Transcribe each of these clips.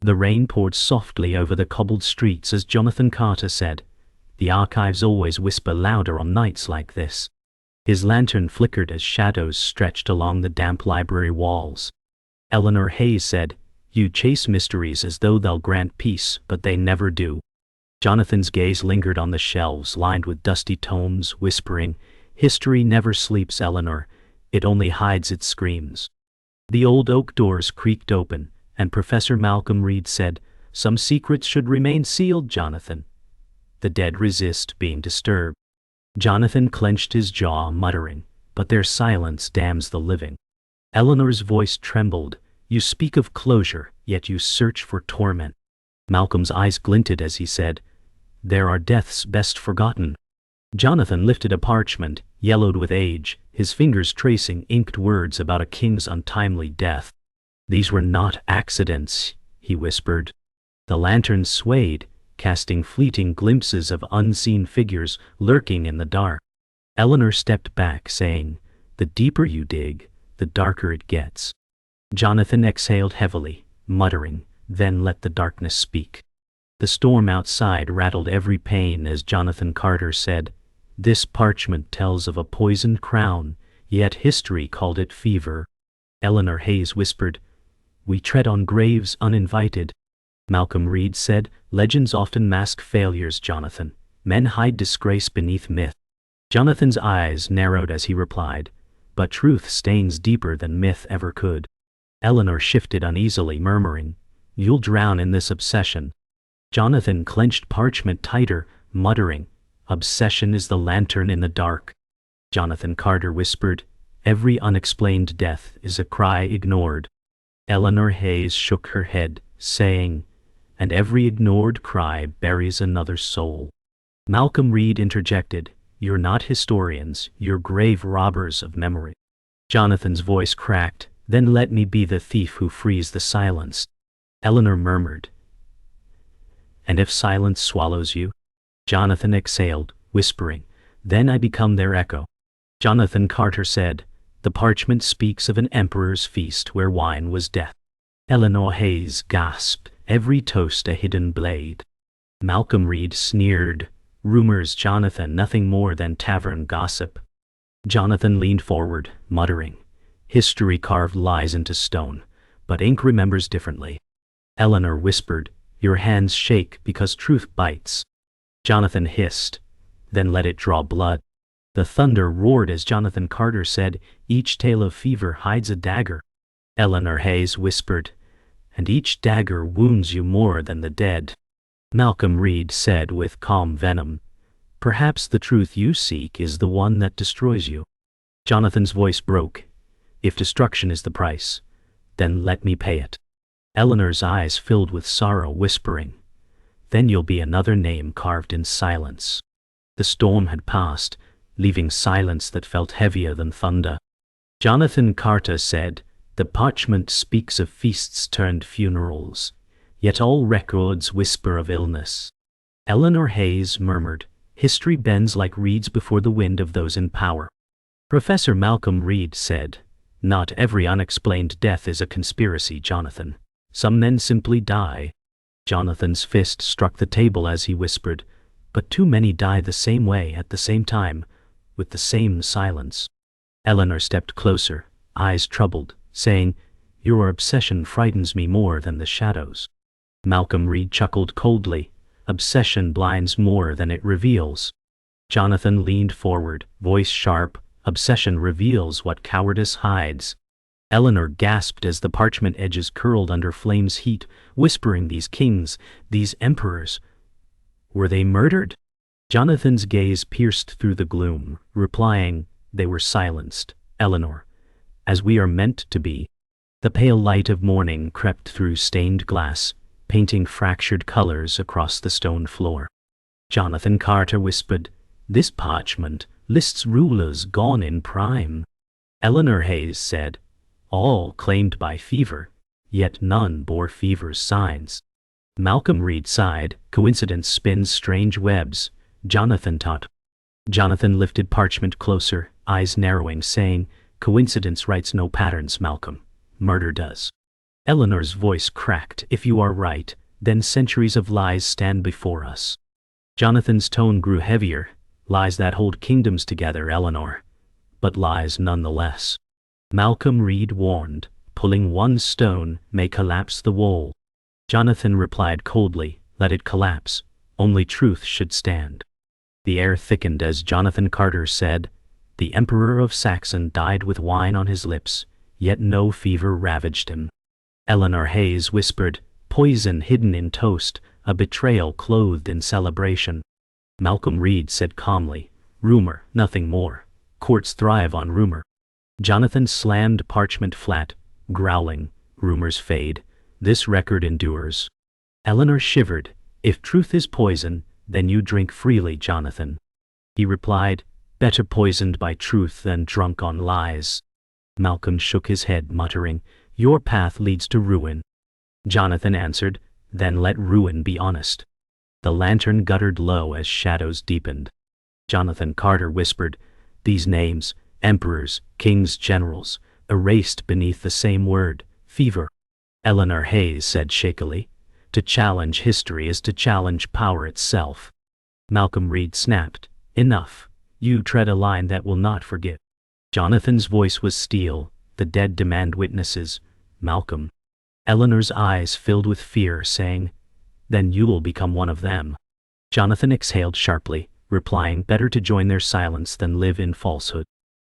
The rain poured softly over the cobbled streets as Jonathan Carter said, "The archives always whisper louder on nights like this." His lantern flickered as shadows stretched along the damp library walls. Eleanor Hayes said, "You chase mysteries as though they'll grant peace, but they never do." Jonathan's gaze lingered on the shelves lined with dusty tomes, whispering, "History never sleeps, Eleanor. It only hides its screams." The old oak doors creaked open, and Professor Malcolm Reed said, "Some secrets should remain sealed, Jonathan. The dead resist being disturbed." Jonathan clenched his jaw, muttering, "But their silence damns the living." Eleanor's voice trembled. "You speak of closure, yet you search for torment." Malcolm's eyes glinted as he said, "There are deaths best forgotten." Jonathan lifted a parchment, yellowed with age, his fingers tracing inked words about a king's untimely death. "These were not accidents," he whispered. The lantern swayed, casting fleeting glimpses of unseen figures lurking in the dark. Eleanor stepped back, saying, "The deeper you dig, the darker it gets." Jonathan exhaled heavily, muttering, "Then let the darkness speak." The storm outside rattled every pane as Jonathan Carter said, "This parchment tells of a poisoned crown, yet history called it fever." Eleanor Hayes whispered, "We tread on graves uninvited." Malcolm Reed said, "Legends often mask failures, Jonathan. Men hide disgrace beneath myth." Jonathan's eyes narrowed as he replied, "But truth stains deeper than myth ever could." Eleanor shifted uneasily, murmuring, "You'll drown in this obsession." Jonathan clenched parchment tighter, muttering, "Obsession is the lantern in the dark." Jonathan Carter whispered, "Every unexplained death is a cry ignored." Eleanor Hayes shook her head, saying, "And every ignored cry buries another soul." Malcolm Reed interjected, "You're not historians, you're grave robbers of memory." Jonathan's voice cracked, "Then let me be the thief who frees the silence." Eleanor murmured, "And if silence swallows you?" Jonathan exhaled, whispering, "Then I become their echo." Jonathan Carter said, "The parchment speaks of an emperor's feast where wine was death." Eleanor Hayes gasped, "Every toast a hidden blade." Malcolm Reed sneered, "Rumors, Jonathan, nothing more than tavern gossip." Jonathan leaned forward, muttering, "History carved lies into stone, but ink remembers differently." Eleanor whispered, "Your hands shake because truth bites." Jonathan hissed, "Then let it draw blood." The thunder roared as Jonathan Carter said, "Each tale of fever hides a dagger." Eleanor Hayes whispered, "And each dagger wounds you more than the dead." Malcolm Reed said with calm venom, "Perhaps the truth you seek is the one that destroys you." Jonathan's voice broke, "If destruction is the price, then let me pay it." Eleanor's eyes filled with sorrow, whispering, "Then you'll be another name carved in silence." The storm had passed, leaving silence that felt heavier than thunder. Jonathan Carter said, "The parchment speaks of feasts turned funerals, yet all records whisper of illness." Eleanor Hayes murmured, "History bends like reeds before the wind of those in power." Professor Malcolm Reed said, "Not every unexplained death is a conspiracy, Jonathan. Some men simply die." Jonathan's fist struck the table as he whispered, "But too many die the same way at the same time, with the same silence." Eleanor stepped closer, eyes troubled, saying, "Your obsession frightens me more than the shadows." Malcolm Reed chuckled coldly, "Obsession blinds more than it reveals." Jonathan leaned forward, voice sharp, "Obsession reveals what cowardice hides." Eleanor gasped as the parchment edges curled under flame's heat, whispering, "These kings, these emperors, were they murdered?" Jonathan's gaze pierced through the gloom, replying, "They were silenced, Eleanor, as we are meant to be." The pale light of morning crept through stained glass, painting fractured colors across the stone floor. Jonathan Carter whispered, "This parchment lists rulers gone in prime." Eleanor Hayes said, "All claimed by fever, yet none bore fever's signs." Malcolm Reed sighed, "Coincidence spins strange webs," Jonathan taught. Jonathan lifted parchment closer, eyes narrowing, saying, "Coincidence writes no patterns, Malcolm. Murder does." Eleanor's voice cracked. If you are right, then centuries of lies stand before us. Jonathan's tone grew heavier. Lies that hold kingdoms together, Eleanor. But lies nonetheless. Malcolm Reed warned, pulling one stone may collapse the wall. Jonathan replied coldly, let it collapse. Only truth should stand. The air thickened as Jonathan Carter said, the Emperor of Saxon died with wine on his lips, yet no fever ravaged him. Eleanor Hayes whispered, poison hidden in toast, a betrayal clothed in celebration. Malcolm Reed said calmly, rumor, nothing more. Courts thrive on rumor. Jonathan slammed parchment flat, growling, rumors fade. This record endures. Eleanor shivered. If truth is poison, then you drink freely, Jonathan. He replied, better poisoned by truth than drunk on lies. Malcolm shook his head, muttering, your path leads to ruin. Jonathan answered, then let ruin be honest. The lantern guttered low as shadows deepened. Jonathan Carter whispered, these names, emperors, kings, generals, erased beneath the same word, fever. Eleanor Hayes said shakily, to challenge history is to challenge power itself. Malcolm Reed snapped, enough. You tread a line that will not forgive. Jonathan's voice was steel, the dead demand witnesses. Malcolm. Eleanor's eyes filled with fear, saying, then you will become one of them. Jonathan exhaled sharply, replying, better to join their silence than live in falsehood.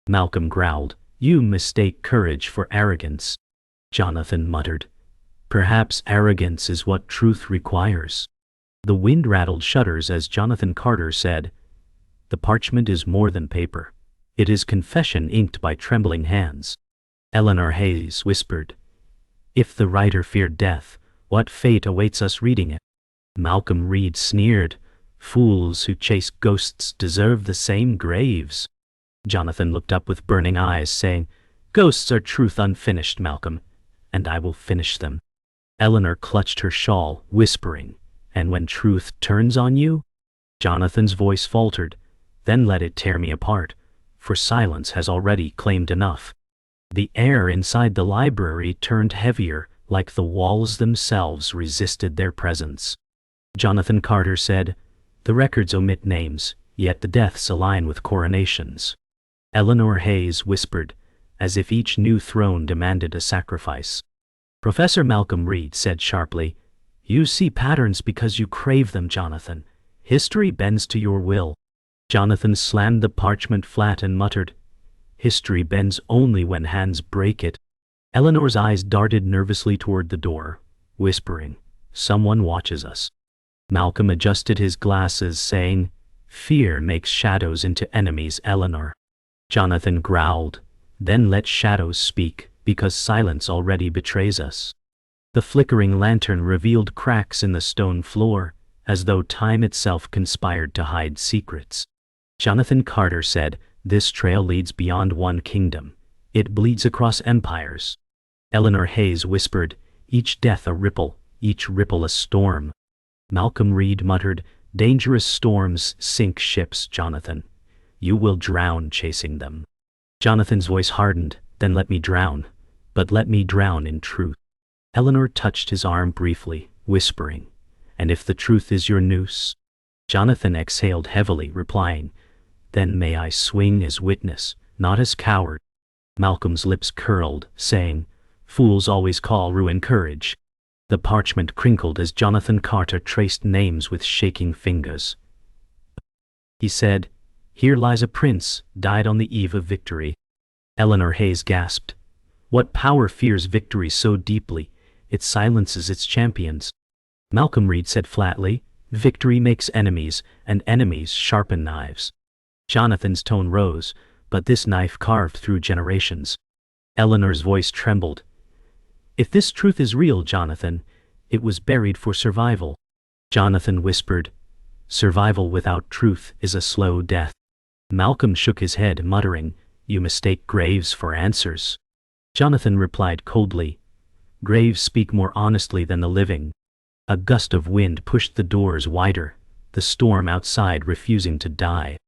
Malcolm growled, you mistake courage for arrogance. Jonathan muttered, perhaps arrogance is what truth requires. The wind rattled shutters as Jonathan Carter said, the parchment is more than paper. It is confession inked by trembling hands. Eleanor Hayes whispered, if the writer feared death, what fate awaits us reading it? Malcolm Reed sneered, fools who chase ghosts deserve the same graves. Jonathan looked up with burning eyes, saying, ghosts are truth unfinished, Malcolm, and I will finish them. Eleanor clutched her shawl, whispering, and when truth turns on you? Jonathan's voice faltered, then let it tear me apart, for silence has already claimed enough. The air inside the library turned heavier, like the walls themselves resisted their presence. Jonathan Carter said, the records omit names, yet the deaths align with coronations. Eleanor Hayes whispered, as if each new throne demanded a sacrifice. Professor Malcolm Reed said sharply, you see patterns because you crave them, Jonathan. History bends to your will. Jonathan slammed the parchment flat and muttered, history bends only when hands break it. Eleanor's eyes darted nervously toward the door, whispering, someone watches us. Malcolm adjusted his glasses, saying, fear makes shadows into enemies, Eleanor. Jonathan growled, then let shadows speak, because silence already betrays us. The flickering lantern revealed cracks in the stone floor, as though time itself conspired to hide secrets. Jonathan Carter said, this trail leads beyond one kingdom. It bleeds across empires. Eleanor Hayes whispered, each death a ripple, each ripple a storm. Malcolm Reed muttered, dangerous storms sink ships, Jonathan. You will drown chasing them. Jonathan's voice hardened, then let me drown, but let me drown in truth. Eleanor touched his arm briefly, whispering, and if the truth is your noose? Jonathan exhaled heavily, replying, then may I swing as witness, not as coward. Malcolm's lips curled, saying, fools always call ruin courage. The parchment crinkled as Jonathan Carter traced names with shaking fingers. He said, here lies a prince, died on the eve of victory. Eleanor Hayes gasped, what power fears victory so deeply, it silences its champions? Malcolm Reed said flatly, victory makes enemies, and enemies sharpen knives. Jonathan's tone rose, but this knife carved through generations. Eleanor's voice trembled. If this truth is real, Jonathan, it was buried for survival. Jonathan whispered, survival without truth is a slow death. Malcolm shook his head, muttering, you mistake graves for answers. Jonathan replied coldly, graves speak more honestly than the living. A gust of wind pushed the doors wider, the storm outside refusing to die.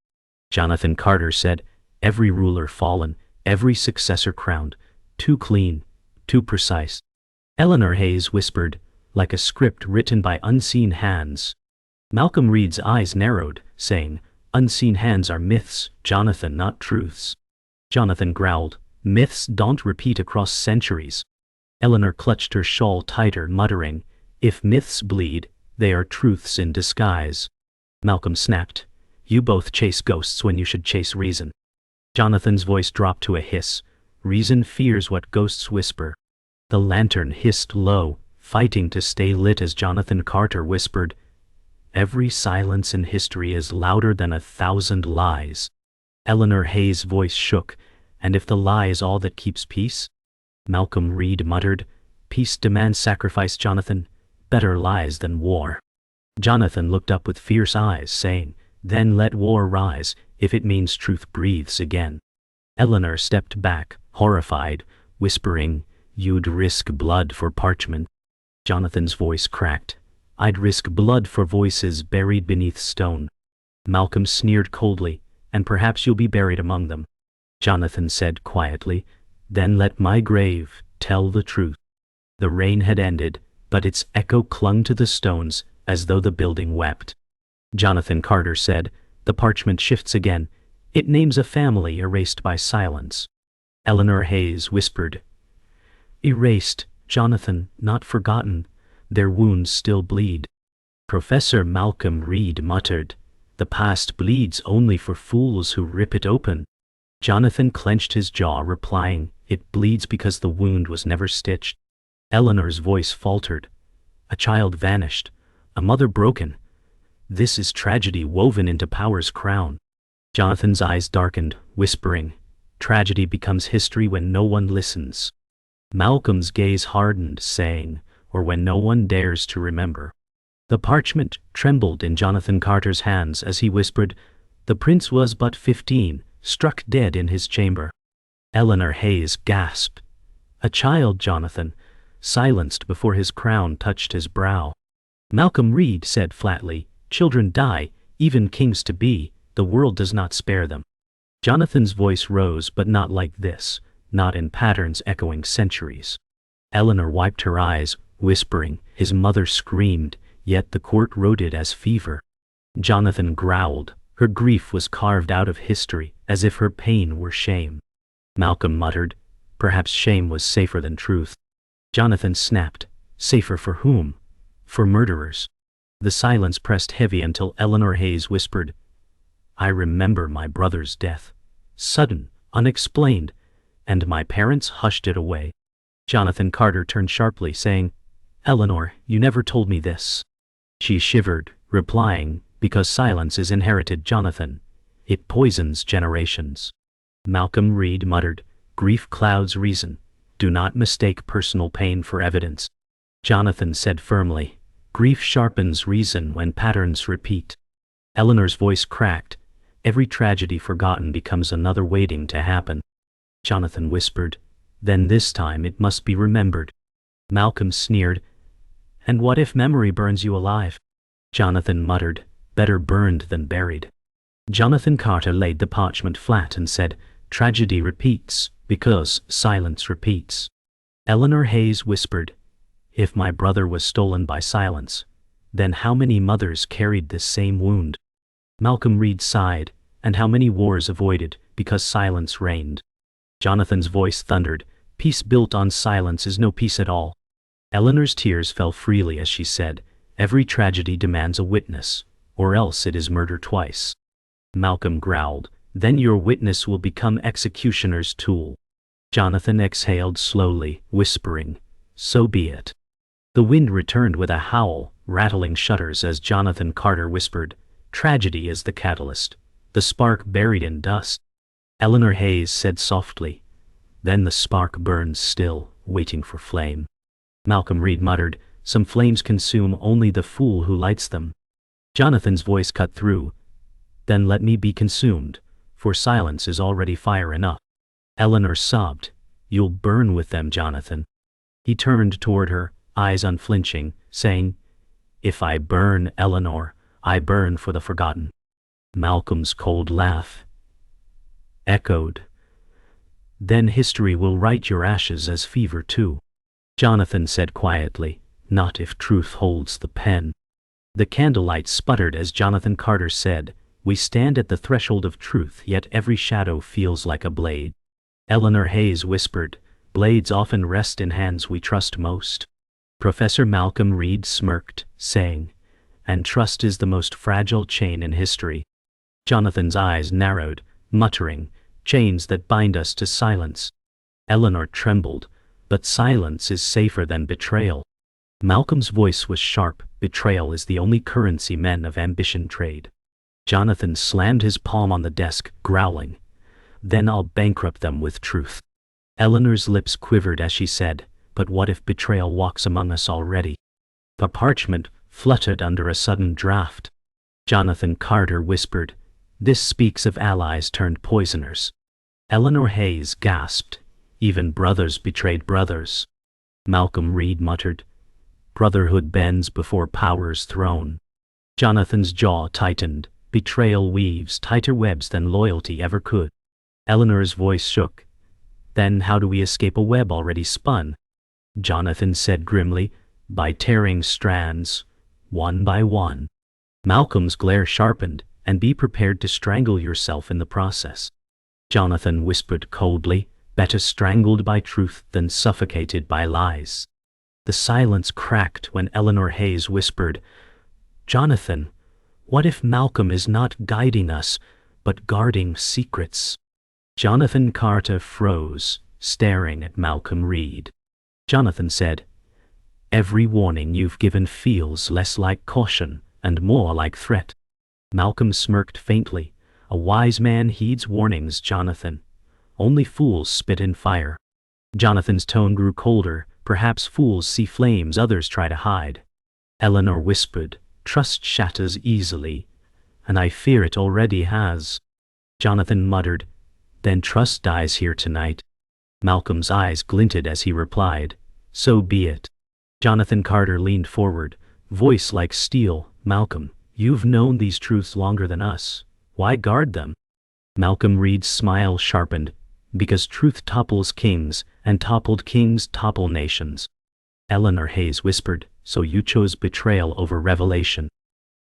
Jonathan Carter said, every ruler fallen, every successor crowned, too clean, too precise. Eleanor Hayes whispered, like a script written by unseen hands. Malcolm Reed's eyes narrowed, saying, "Unseen hands are myths, Jonathan, not truths." Jonathan growled, "Myths don't repeat across centuries." Eleanor clutched her shawl tighter, muttering, "If myths bleed, they are truths in disguise." Malcolm snapped, "You both chase ghosts when you should chase reason." Jonathan's voice dropped to a hiss. "Reason fears what ghosts whisper." The lantern hissed low, fighting to stay lit as Jonathan Carter whispered, "Every silence in history is louder than 1,000 lies." Eleanor Hayes' voice shook, "And if the lie is all that keeps peace?" Malcolm Reed muttered, "Peace demands sacrifice, Jonathan. Better lies than war." Jonathan looked up with fierce eyes, saying, "Then let war rise, if it means truth breathes again." Eleanor stepped back, horrified, whispering, "You'd risk blood for parchment." Jonathan's voice cracked, "I'd risk blood for voices buried beneath stone." Malcolm sneered coldly, "And perhaps you'll be buried among them." Jonathan said quietly, "Then let my grave tell the truth." The rain had ended, but its echo clung to the stones as though the building wept. Jonathan Carter said, "The parchment shifts again. It names a family erased by silence." Eleanor Hayes whispered, "Erased, Jonathan, not forgotten. Their wounds still bleed." Professor Malcolm Reed muttered, "The past bleeds only for fools who rip it open." Jonathan clenched his jaw, replying, "It bleeds because the wound was never stitched." Eleanor's voice faltered, "A child vanished, a mother broken. This is tragedy woven into power's crown." Jonathan's eyes darkened, whispering, "Tragedy becomes history when no one listens." Malcolm's gaze hardened, saying, "Or when no one dares to remember." The parchment trembled in Jonathan Carter's hands as he whispered, "The prince was but 15, struck dead in his chamber." Eleanor Hayes gasped, "A child, Jonathan," silenced before his crown touched his brow. Malcolm Reed said flatly, "Children die, even kings to be, the world does not spare them." Jonathan's voice rose, but not like this, not in patterns echoing centuries. Eleanor wiped her eyes, whispering, "His mother screamed, yet the court wrote it as fever." Jonathan growled, "Her grief was carved out of history, as if her pain were shame." Malcolm muttered, "Perhaps shame was safer than truth." Jonathan snapped, "Safer for whom?" "For murderers." The silence pressed heavy until Eleanor Hayes whispered, "I remember my brother's death. Sudden, unexplained, and my parents hushed it away." Jonathan Carter turned sharply, saying, "Eleanor, you never told me this." She shivered, replying, "Because silence is inherited, Jonathan. It poisons generations." Malcolm Reed muttered, "Grief clouds reason. Do not mistake personal pain for evidence." Jonathan said firmly, "Grief sharpens reason when patterns repeat." Eleanor's voice cracked, "Every tragedy forgotten becomes another waiting to happen." Jonathan whispered, "Then this time it must be remembered." Malcolm sneered, "And what if memory burns you alive?" Jonathan muttered, "Better burned than buried." Jonathan Carter laid the parchment flat and said, "Tragedy repeats, because silence repeats." Eleanor Hayes whispered, "If my brother was stolen by silence, then how many mothers carried this same wound?" Malcolm Reed sighed, "And how many wars avoided, because silence reigned?" Jonathan's voice thundered, "Peace built on silence is no peace at all." Eleanor's tears fell freely as she said, "Every tragedy demands a witness, or else it is murder twice." Malcolm growled, "Then your witness will become executioner's tool." Jonathan exhaled slowly, whispering, "So be it." The wind returned with a howl, rattling shutters as Jonathan Carter whispered, "Tragedy is the catalyst, the spark buried in dust." Eleanor Hayes said softly, "Then the spark burns still, waiting for flame." Malcolm Reed muttered, "Some flames consume only the fool who lights them." Jonathan's voice cut through, "Then let me be consumed, for silence is already fire enough." Eleanor sobbed, "You'll burn with them, Jonathan." He turned toward her, eyes unflinching, saying, "If I burn, Eleanor, I burn for the forgotten." Malcolm's cold laugh echoed, "Then history will write your ashes as fever too." Jonathan said quietly, "Not if truth holds the pen." The candlelight sputtered as Jonathan Carter said, "We stand at the threshold of truth, yet every shadow feels like a blade." Eleanor Hayes whispered, "Blades often rest in hands we trust most." Professor Malcolm Reed smirked, saying, "And trust is the most fragile chain in history." Jonathan's eyes narrowed, muttering, "Chains that bind us to silence." Eleanor trembled, "But silence is safer than betrayal." Malcolm's voice was sharp, "Betrayal is the only currency men of ambition trade." Jonathan slammed his palm on the desk, growling, "Then I'll bankrupt them with truth." Eleanor's lips quivered as she said, "But what if betrayal walks among us already?" The parchment fluttered under a sudden draft. Jonathan Carter whispered, "This speaks of allies turned poisoners." Eleanor Hayes gasped, "Even brothers betrayed brothers." Malcolm Reed muttered, "Brotherhood bends before power's throne." Jonathan's jaw tightened. "Betrayal weaves tighter webs than loyalty ever could." Eleanor's voice shook. "Then how do we escape a web already spun?" Jonathan said grimly, "By tearing strands, one by one." Malcolm's glare sharpened, "And be prepared to strangle yourself in the process." Jonathan whispered coldly, "Better strangled by truth than suffocated by lies." The silence cracked when Eleanor Hayes whispered, "Jonathan, what if Malcolm is not guiding us, but guarding secrets?" Jonathan Carter froze, staring at Malcolm Reed. Jonathan said, "Every warning you've given feels less like caution and more like threat." Malcolm smirked faintly. "A wise man heeds warnings, Jonathan. Only fools spit in fire." Jonathan's tone grew colder. "Perhaps fools see flames others try to hide." Eleanor whispered, "Trust shatters easily, and I fear it already has." Jonathan muttered, "Then trust dies here tonight." Malcolm's eyes glinted as he replied, "So be it." Jonathan Carter leaned forward, voice like steel, "Malcolm, you've known these truths longer than us. Why guard them?" Malcolm Reed's smile sharpened, "Because truth topples kings, and toppled kings topple nations." Eleanor Hayes whispered, "So you chose betrayal over revelation."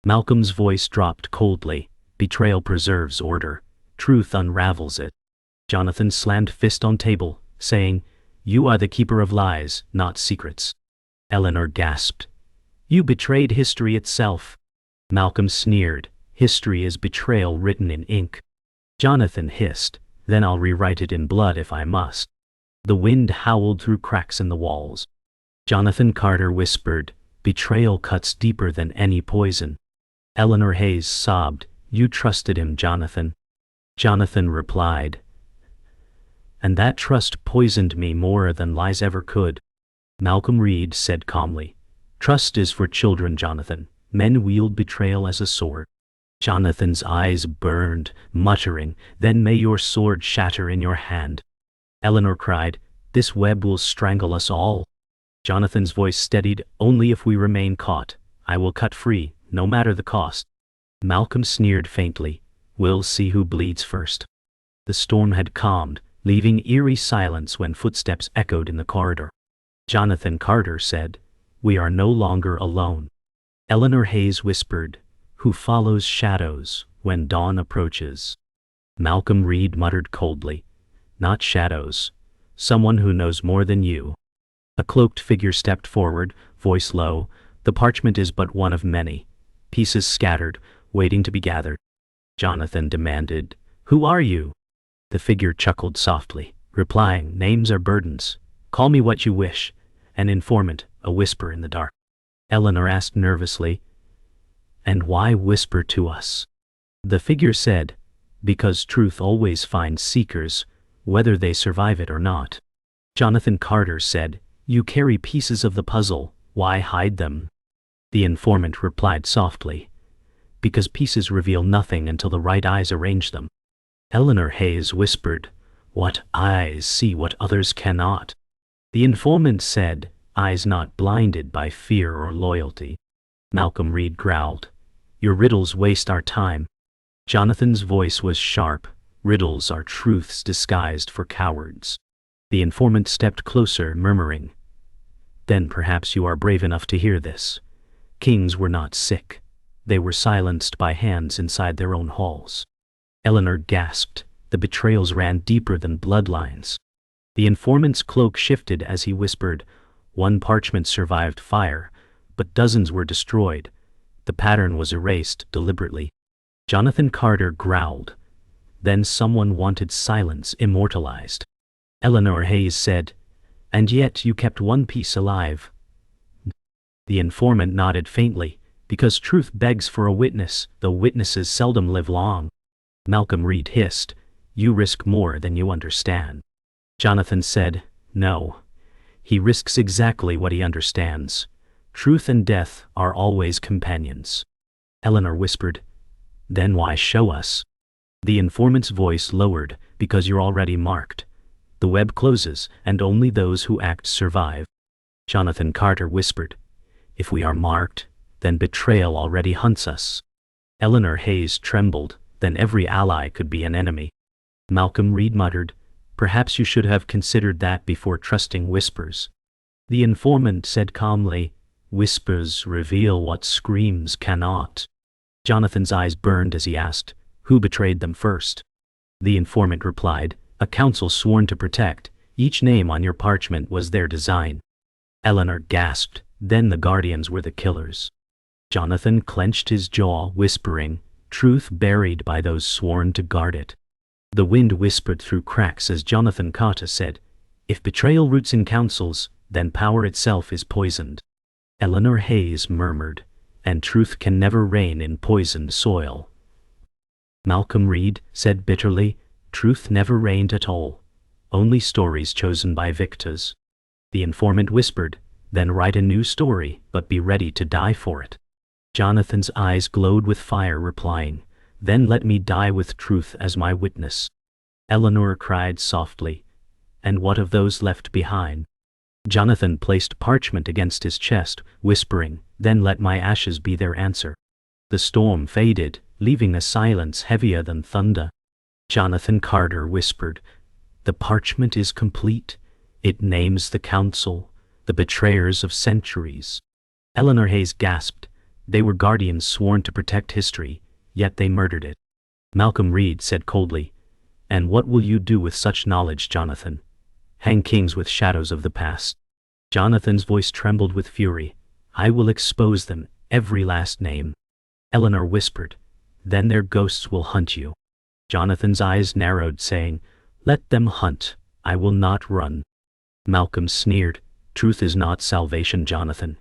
Malcolm's voice dropped coldly, "Betrayal preserves order. Truth unravels it." Jonathan slammed fist on table, saying, "You are the keeper of lies, not secrets." Eleanor gasped, "You betrayed history itself." Malcolm sneered, "History is betrayal written in ink." Jonathan hissed, "Then I'll rewrite it in blood if I must." The wind howled through cracks in the walls. Jonathan Carter whispered, "Betrayal cuts deeper than any poison." Eleanor Hayes sobbed, "You trusted him, Jonathan." Jonathan replied, "And that trust poisoned me more than lies ever could." Malcolm Reed said calmly, "Trust is for children, Jonathan. Men wield betrayal as a sword." Jonathan's eyes burned, muttering, "Then may your sword shatter in your hand." Eleanor cried, "This web will strangle us all." Jonathan's voice steadied, "Only if we remain caught. I will cut free, no matter the cost." Malcolm sneered faintly, "We'll see who bleeds first." The storm had calmed, leaving eerie silence when footsteps echoed in the corridor. Jonathan Carter said, "We are no longer alone." Eleanor Hayes whispered, "Who follows shadows when dawn approaches?" Malcolm Reed muttered coldly, "Not shadows. Someone who knows more than you." A cloaked figure stepped forward, voice low, "The parchment is but one of many. Pieces scattered, waiting to be gathered." Jonathan demanded, "Who are you?" The figure chuckled softly, replying, "Names are burdens. Call me what you wish." An informant, a whisper in the dark. Eleanor asked nervously, "And why whisper to us?" The figure said, "Because truth always finds seekers, whether they survive it or not." Jonathan Carter said, "You carry pieces of the puzzle, why hide them?" The informant replied softly, "Because pieces reveal nothing until the right eyes arrange them." Eleanor Hayes whispered, "What eyes see what others cannot?" The informant said, "Eyes not blinded by fear or loyalty." Malcolm Reed growled, "Your riddles waste our time." Jonathan's voice was sharp, "Riddles are truths disguised for cowards." The informant stepped closer, murmuring, Then perhaps you are brave enough to hear this. Kings were not sick. They were silenced by hands inside their own halls. Eleanor gasped. The betrayals ran deeper than bloodlines. The informant's cloak shifted as he whispered, "One parchment survived fire, but dozens were destroyed. The pattern was erased deliberately." Jonathan Carter growled. Then someone wanted silence immortalized. Eleanor Hayes said, "And yet you kept one piece alive." The informant nodded faintly, because truth begs for a witness, though witnesses seldom live long. Malcolm Reed hissed, "You risk more than you understand." Jonathan said, "No. He risks exactly what he understands. Truth and death are always companions." Eleanor whispered, "Then why show us?" The informant's voice lowered, "Because you're already marked. The web closes, and only those who act survive." Jonathan Carter whispered, "If we are marked, then betrayal already hunts us." Eleanor Hayes trembled, "Then every ally could be an enemy." Malcolm Reed muttered, "Perhaps you should have considered that before trusting whispers." The informant said calmly, "Whispers reveal what screams cannot." Jonathan's eyes burned as he asked, "Who betrayed them first?" The informant replied, "A council sworn to protect. Each name on your parchment was their design." Eleanor gasped, "Then the guardians were the killers." Jonathan clenched his jaw, whispering, "Truth buried by those sworn to guard it." The wind whispered through cracks as Jonathan Carter said, "If betrayal roots in councils, then power itself is poisoned." Eleanor Hayes murmured, "And truth can never reign in poisoned soil." Malcolm Reed said bitterly, "Truth never reigned at all. Only stories chosen by victors." The informant whispered, "Then write a new story, but be ready to die for it." Jonathan's eyes glowed with fire, replying, "Then let me die with truth as my witness." Eleanor cried softly, "And what of those left behind?" Jonathan placed parchment against his chest, whispering, "Then let my ashes be their answer." The storm faded, leaving a silence heavier than thunder. Jonathan Carter whispered, "The parchment is complete. It names the council, the betrayers of centuries." Eleanor Hayes gasped. "They were guardians sworn to protect history, yet they murdered it." Malcolm Reed said coldly, "And what will you do with such knowledge, Jonathan? Hang kings with shadows of the past." Jonathan's voice trembled with fury. "I will expose them, every last name." Eleanor whispered, "Then their ghosts will hunt you." Jonathan's eyes narrowed, saying, "Let them hunt. I will not run." Malcolm sneered, "Truth is not salvation, Jonathan.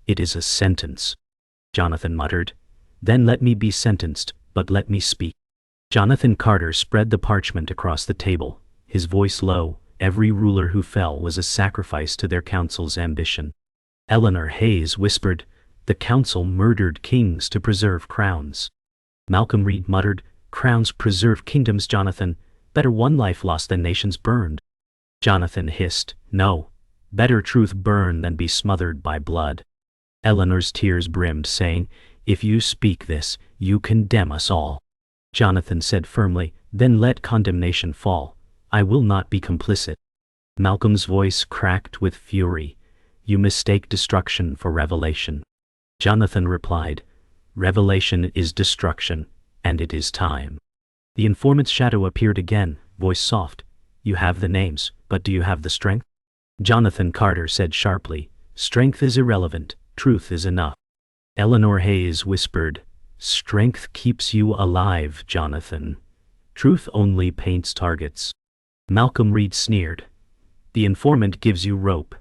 It is a sentence." Jonathan muttered, "Then let me be sentenced, but let me speak." Jonathan Carter spread the parchment across the table, his voice low. Every ruler who fell was a sacrifice to their council's ambition. Eleanor Hayes whispered, "The council murdered kings to preserve crowns." Malcolm Reed muttered, "Crowns preserve kingdoms, Jonathan. Better one life lost than nations burned." Jonathan hissed, "No. Better truth burn than be smothered by blood." Eleanor's tears brimmed, saying, "If you speak this, you condemn us all." Jonathan said firmly, "Then let condemnation fall. I will not be complicit." Malcolm's voice cracked with fury, "You mistake destruction for revelation." Jonathan replied, "Revelation is destruction, and it is time." The informant's shadow appeared again, voice soft, "You have the names, but do you have the strength?" Jonathan Carter said sharply, "Strength is irrelevant, truth is enough." Eleanor Hayes whispered, "Strength keeps you alive, Jonathan. Truth only paints targets." Malcolm Reed sneered, "The informant gives you rope,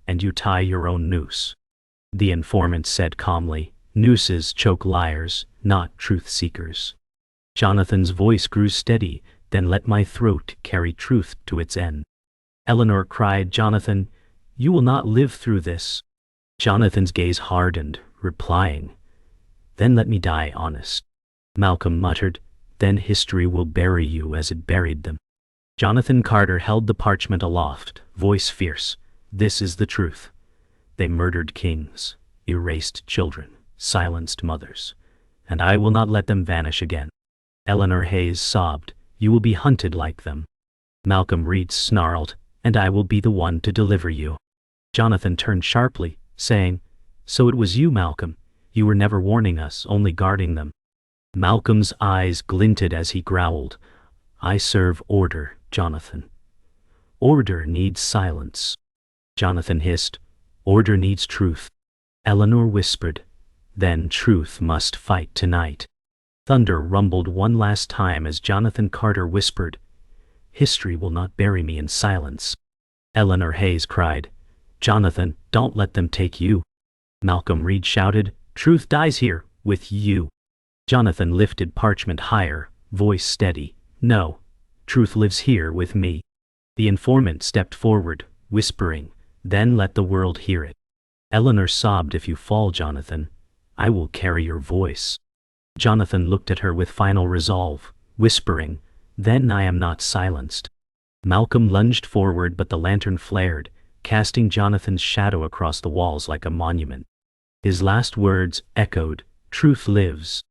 and you tie your own noose." The informant said calmly, "Nooses choke liars, not truth seekers." Jonathan's voice grew steady, "Then let my throat carry truth to its end." Eleanor cried, "Jonathan, you will not live through this." Jonathan's gaze hardened, replying, "Then let me die honest." Malcolm muttered, "Then history will bury you as it buried them." Jonathan Carter held the parchment aloft, voice fierce, "This is the truth. They murdered kings, erased children, silenced mothers, and I will not let them vanish again." Eleanor Hayes sobbed, "You will be hunted like them." Malcolm Reed snarled, "And I will be the one to deliver you." Jonathan turned sharply, saying, "So it was you, Malcolm. You were never warning us, only guarding them." Malcolm's eyes glinted as he growled, "I serve order, Jonathan. Order needs silence." Jonathan hissed, "Order needs truth." Eleanor whispered, "Then truth must fight tonight." Thunder rumbled one last time as Jonathan Carter whispered, "History will not bury me in silence." Eleanor Hayes cried, "Jonathan, don't let them take you." Malcolm Reed shouted, "Truth dies here, with you." Jonathan lifted Parchment higher, voice steady, "No, truth lives here with me." The informant stepped forward, whispering, "Then let the world hear it." Eleanor sobbed, "If you fall, Jonathan, I will carry your voice." Jonathan looked at her with final resolve, whispering, "Then I am not silenced." Malcolm lunged forward, but the lantern flared, casting Jonathan's shadow across the walls like a monument. His last words echoed, "Truth lives."